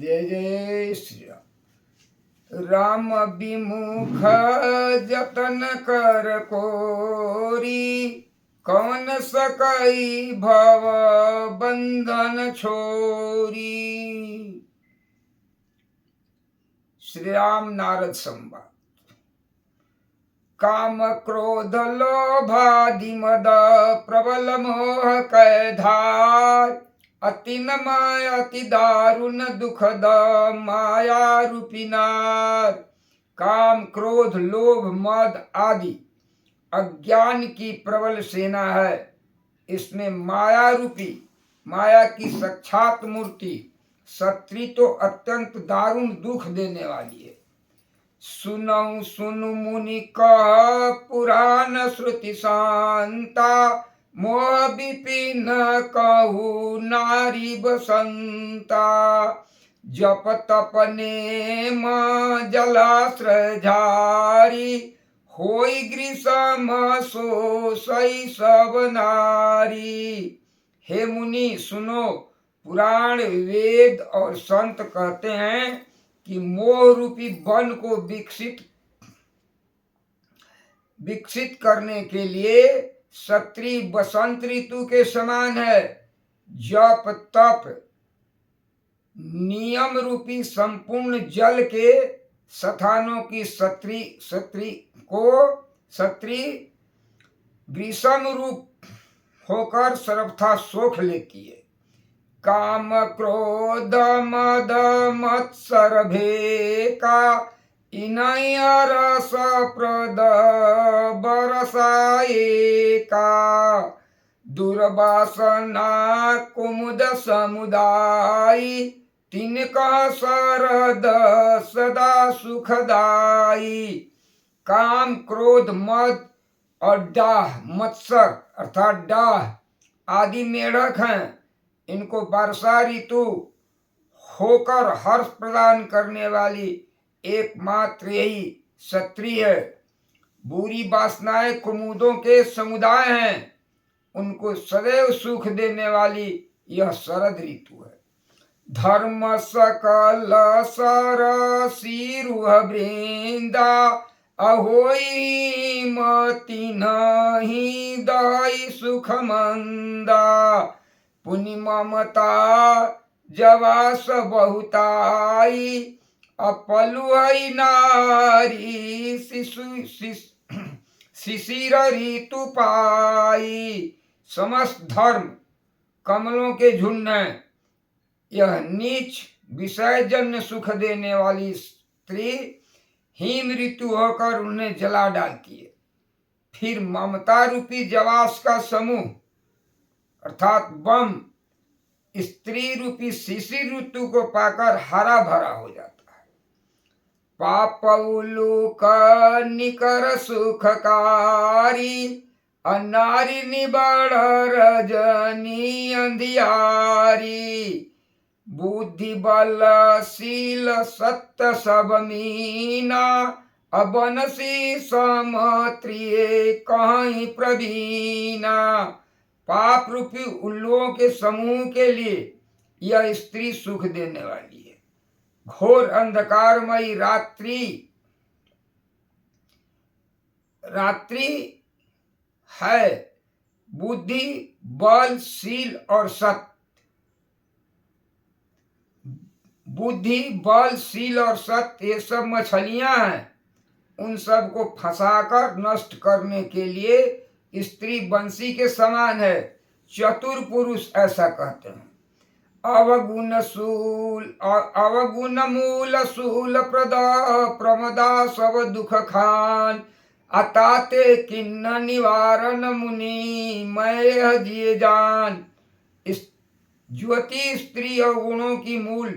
जय जय श्री राम। राम विमुख जतन कर कोरी, कौन सकई भव बंधन छोरी। श्री राम नारद संवाद। काम क्रोध लोभादि मद प्रबल मोह कै धार, अति न माया अति दारुण दुखद माया रूपी नार। काम क्रोध लोभ मद आदि अज्ञान की प्रबल सेना है। इसमें माया रूपी, माया की साक्षात मूर्ति शत्री तो अत्यंत दारुण दुख देने वाली है। सुनऊ सुनु मुनि कह पुराण श्रुति शांता, मोह विपिन कहू नारी बसंता। जप तप नेम जलाश्रय झारी, होई ग्रीष्म सोसई सब नारी। हे मुनि सुनो, पुराण वेद और संत कहते हैं कि मोह रूपी वन को विकसित करने के लिए क्षत्रिय बसंत ऋतु के समान है। जप तप नियम रूपी संपूर्ण जल के स्थानों की क्षत्रिय ग्रीष्म रूप होकर सर्वथा सोख लेती है। काम क्रोध मद मत्सर भेका, इनय रस प्रद बरसाएका। दुर्वासना कुमुद समुदायी, तिनका शरद सदा सुखदाई। काम क्रोध मद और डाह, मत्सर अर्थात डाह आदि मेढक हैं। इनको वर्षा ऋतु होकर हर्ष प्रदान करने वाली एकमात्र यही क्षत्रिय है। बुरी वासनाएं कुमुदों के समुदाय हैं, उनको सदैव सुख देने वाली यह शरद ऋतु है। धर्म सकल सरसी रुह वृंदा, अहोई मति नहीं दई सुख मंदा। पुनि ममता जवास बहुताई, अपलुहई नारी शिशिर ऋतु पाई। समस्त धर्म कमलों के झुंड हैं। यह नीच विषयजन्य सुख देने वाली स्त्री हिम ऋतु होकर उन्हें जला डालती है। फिर ममता रूपी जवास का समूह अर्थात बम स्त्री रूपी शिशिर ऋतु को पाकर हरा भरा हो जाता है। पापउलूक निकर सुखकारी, अनारी निबड़ रजनी अंधियारी। बुद्धि बल शील सत्य सब मीना, अबनसी समत्रिय कहीं प्रवीणा। पाप रूपी उल्लुओं के समूह के लिए यह स्त्री सुख देने वाली है। घोर अंधकारमयी रात्रि है। बुद्धि बल शील और सत्य, बुद्धि बल शील और सत्य ये सब मछलियां हैं। उन सब को फंसाकर नष्ट करने के लिए स्त्री बंसी के समान है। चतुर पुरुष ऐसा कहते हैं। अवगुण मूल सूल प्रमदा सब दुख खान, अताते किन्न निवारण मुनि मैं जिए जान। ज्योति स्त्री और गुणों की मूल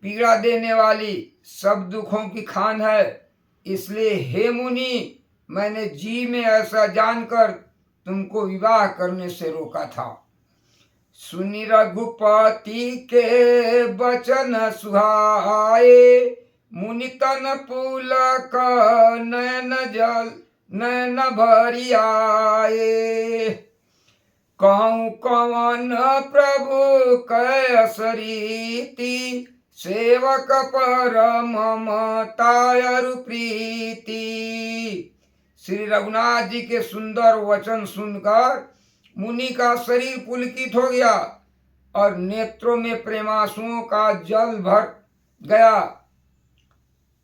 पीड़ा देने वाली सब दुखों की खान है। इसलिए हे मुनि, मैंने जी में ऐसा जानकर तुमको विवाह करने से रोका था। सुनि रघुपति के वचन सुहाए, मुनि तन पुलक नयन भरि आए। कहूँ कवन प्रभु कैसरीति, सेवक पर ममतायरु प्रीति। श्री रघुनाथ जी के सुंदर वचन सुनकर मुनि का शरीर पुलकित हो गया और नेत्रों में प्रेमांसुओं का जल भर गया,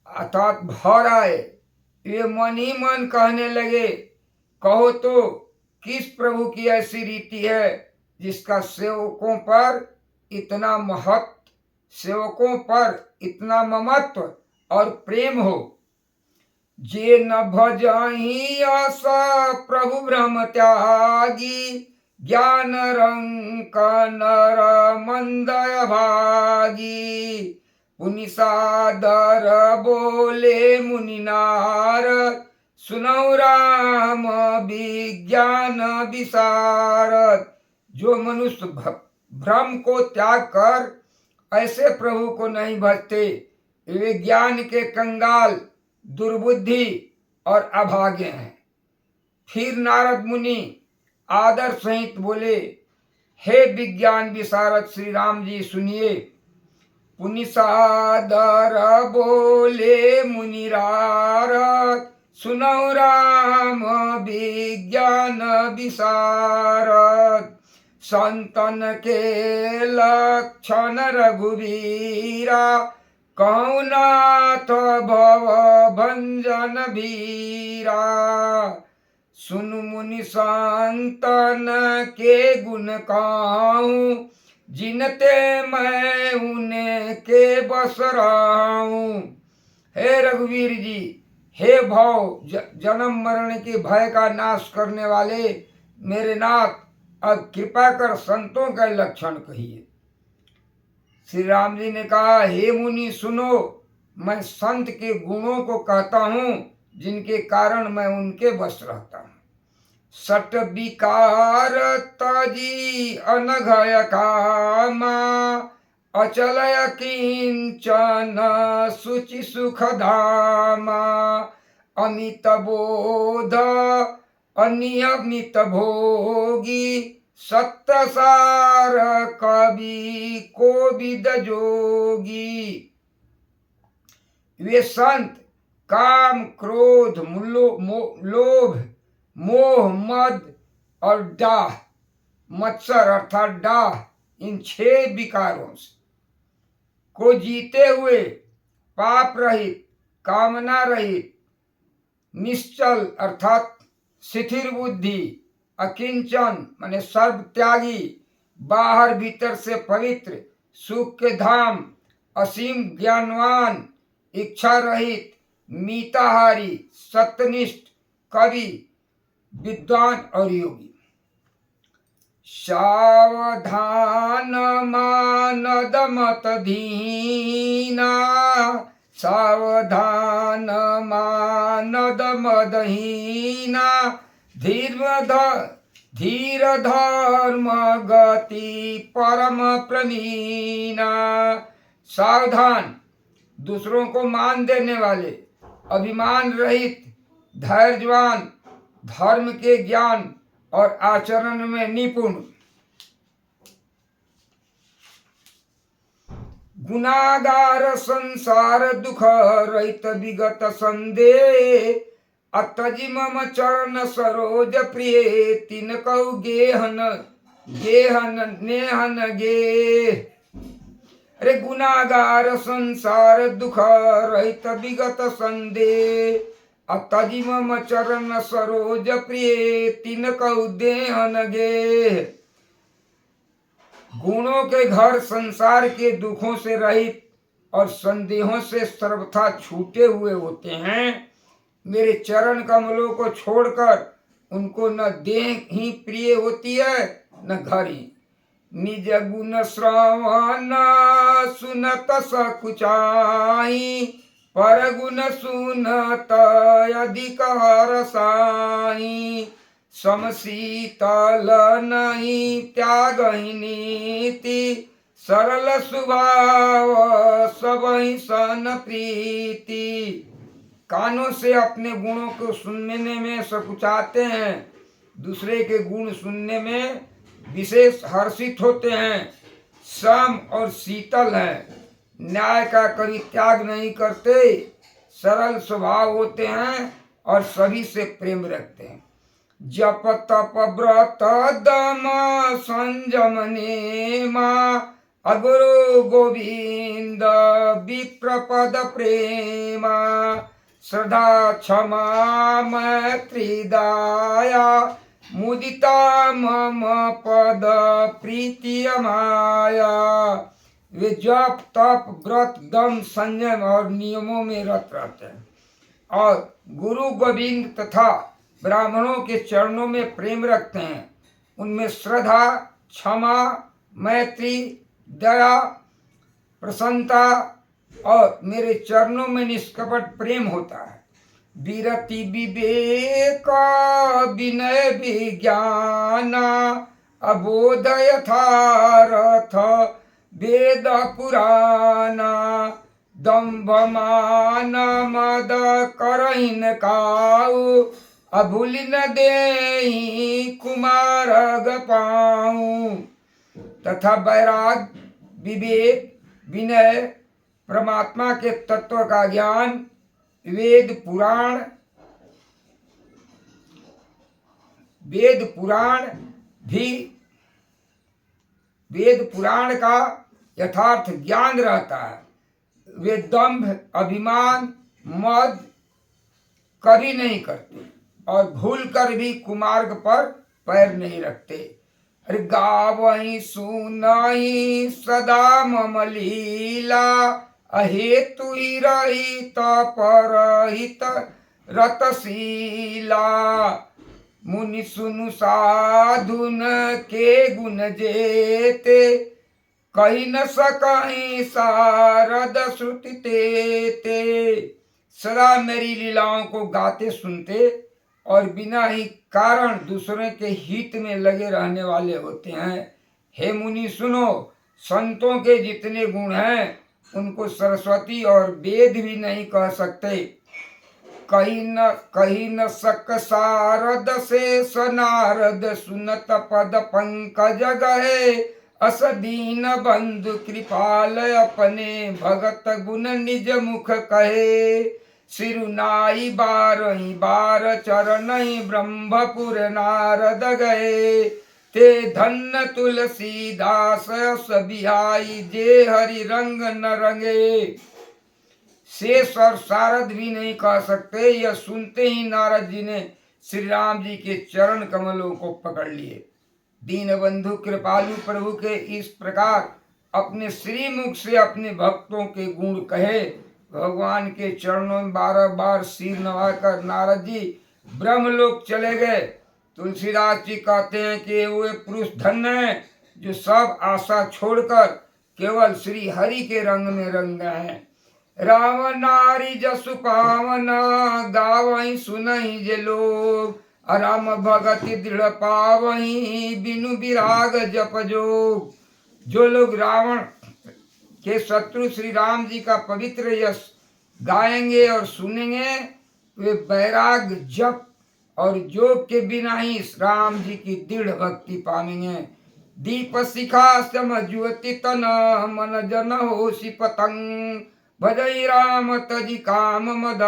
अर्थात भर आए। ये मन ही मन कहने लगे, कहो तो किस प्रभु की ऐसी रीति है जिसका सेवकों पर इतना महत्व, सेवकों पर इतना ममत्व और प्रेम हो। जे न भजहि अस प्रभु ब्रह्म त्यागी, ज्ञान रंक नर मंदय भागी। पुनि सादर बोले मुनि नारद, सुनौ राम विज्ञान विशारद। जो मनुष्य भ्रम को त्याग कर ऐसे प्रभु को नहीं भजते, वे ज्ञान के कंगाल, दुर्बुद्धि और अभागे हैं। फिर नारद मुनि आदर सहित बोले, हे विज्ञान विशारद श्री राम जी सुनिए। पुनि सादर बोले मुनिरारद, सुनौ राम विज्ञान विशारद। संतन के लक्षण रघुवीरा, कहु नाथ भव भंजन भीरा। सुनु मुनि संतन के गुण कहूं, जिनते मैं उनके बस रहूं। हे रघुवीर जी, हे भव जन्म मरण के भय का नाश करने वाले मेरे नाथ, अब कृपा कर संतों का लक्षण कहिए। श्री राम जी ने कहा, हे मुनि सुनो, मैं संत के गुणों को कहता हूँ जिनके कारण मैं उनके बस रहता हूँ। सट विकार तजी अनघय कामा, अचल किंचन सुचि सुख धामा। अमित बोध अनियमित भोगी, सत्य सार कवि कोविद जोगी। वे संत काम, क्रोध, लोभ, मोह, मद और डाह, मत्सर अर्थात डाह, इन 6 विकारों से को जीते हुए पाप रहित, कामना रहित, निश्चल अर्थात शिथिर बुद्धि, अकिंचन माने सर्व त्यागी, बाहर भीतर से पवित्र, सुख के धाम, असीम ज्ञानवान, इच्छा रहित, मीताहारी, सत्यनिष्ठ, कवि, विद्वान और योगी। सावधान मानद मत दीना, सावधान मानद मदहीना। धीर धर्म गति परम प्रवीणा। सावधान, दूसरों को मान देने वाले, अभिमान रहित, धैर्यवान, धर्म के ज्ञान और आचरण में निपुण। गुनागार संसार दुख रहित विगत संदेह, अतजि मम चरण सरोज प्रिय। तिन कहु गेहन गेहन नेहन गे। अरे गुनागार संसार दुख रहित विगत संदेह, अतजि मम चरण सरोज प्रिय। तिन कहु देहन गे। गुणों के घर संसार के दुखों से रहित और संदेहों से सर्वथा छूटे हुए होते हैं। मेरे चरण कमलों को छोड़कर उनको न देह ही प्रिय होती है न घर ही। निज गुण श्रवण सुनत सकुचाई, पर गुण सुनत अधिक हरसाई। समशीतल नहीं त्यागहि नीति, सरल स्वभाव सबहि सन प्रीति। कानों से अपने गुणों को सुनने में सकुचाते हैं, दूसरे के गुण सुनने में विशेष हर्षित होते हैं। सम और शीतल है, न्याय का कभी त्याग नहीं करते, सरल स्वभाव होते हैं और सभी से प्रेम रखते हैं। जप तप व्रत दम संयम नेमा, अगुरु गोविंद विप्रपद प्रेमा, श्रद्धा क्षमा मैत्री दया, मुदिता मम पद प्रीति माया। वे जप तप व्रत दम संयम और नियमों में रत रहते हैं और गुरु गोविंद तथा ब्राह्मणों के चरणों में प्रेम रखते हैं। उनमें श्रद्धा क्षमा मैत्री दया प्रसन्नता और मेरे चरणों में निष्कपट प्रेम होता है। विरति विवेक विनय विज्ञाना, अबोध यथारथ वेद पुराना, दम्भ मान मद करहिन काऊ, अभूलिन देहि कुमारग पाऊं। तथा वैराग विवेक विनय परमात्मा के तत्व का ज्ञान, वेद पुराण का यथार्थ ज्ञान रहता है। वे दंभ अभिमान मद कभी नहीं करते और भूल कर भी कुमार्ग पर पैर नहीं रखते। अरे गावहि सुनहि सदा मम लीला, अहेतु ही रहित परहित रतशीला, मुनि सुनु साधुन के गुण जेते, कही न सकहि सारद श्रुति ते। सदा मेरी लीलाओं को गाते सुनते और बिना ही कारण दूसरे के हित में लगे रहने वाले होते हैं। हे मुनि सुनो, संतों के जितने गुण हैं उनको सरस्वती और वेद भी नहीं कह सकते। कही न सक सारद से सनारद, सुनत पद पंकज गए, अस दीन बंधु कृपाल अपने, भगत गुण निज मुख कहे। सिरुनाई बारही बार चरणहि, ब्रह्मपुर नारद गए, ते धन्य तुलसीदास अस बिहाई, जे हरि रंग न रंगे। शेष और शारद भी नहीं कह सकते। यह सुनते ही नारद जी ने श्री राम जी के चरण कमलों को पकड़ लिए। दीनबंधु कृपालु प्रभु के इस प्रकार अपने श्रीमुख से अपने भक्तों के गुण कहे। भगवान के चरणों में 12 बार सिर नवाकर नारद जी ब्रह्मलोक चले गए। तुलसीदास जी कहते हैं कि वे पुरुष धन्य हैं जो सब आशा छोड़कर केवल श्री हरि के रंग में रंग गए हैं। राम नारी जसु पावन, गावहि सुनहि जे लोग, राम भगति दृढ़ पावहि, बिनु विराग जप जोग। जो लोग रावण के शत्रु श्री राम जी का पवित्र यश गाएंगे और सुनेंगे, वे वैराग जप और योग के बिना ही राम जी की दृढ़ भक्ति पाएंगे। दीप शिखा सम ज्योति तन, मन जन होसी पतंग, भजई राम तजी काम मद,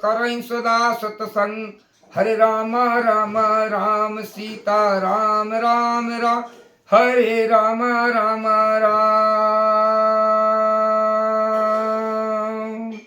करई सदा सतसंग। हरे राम राम राम सीता राम राम राम, हरे राम राम राम।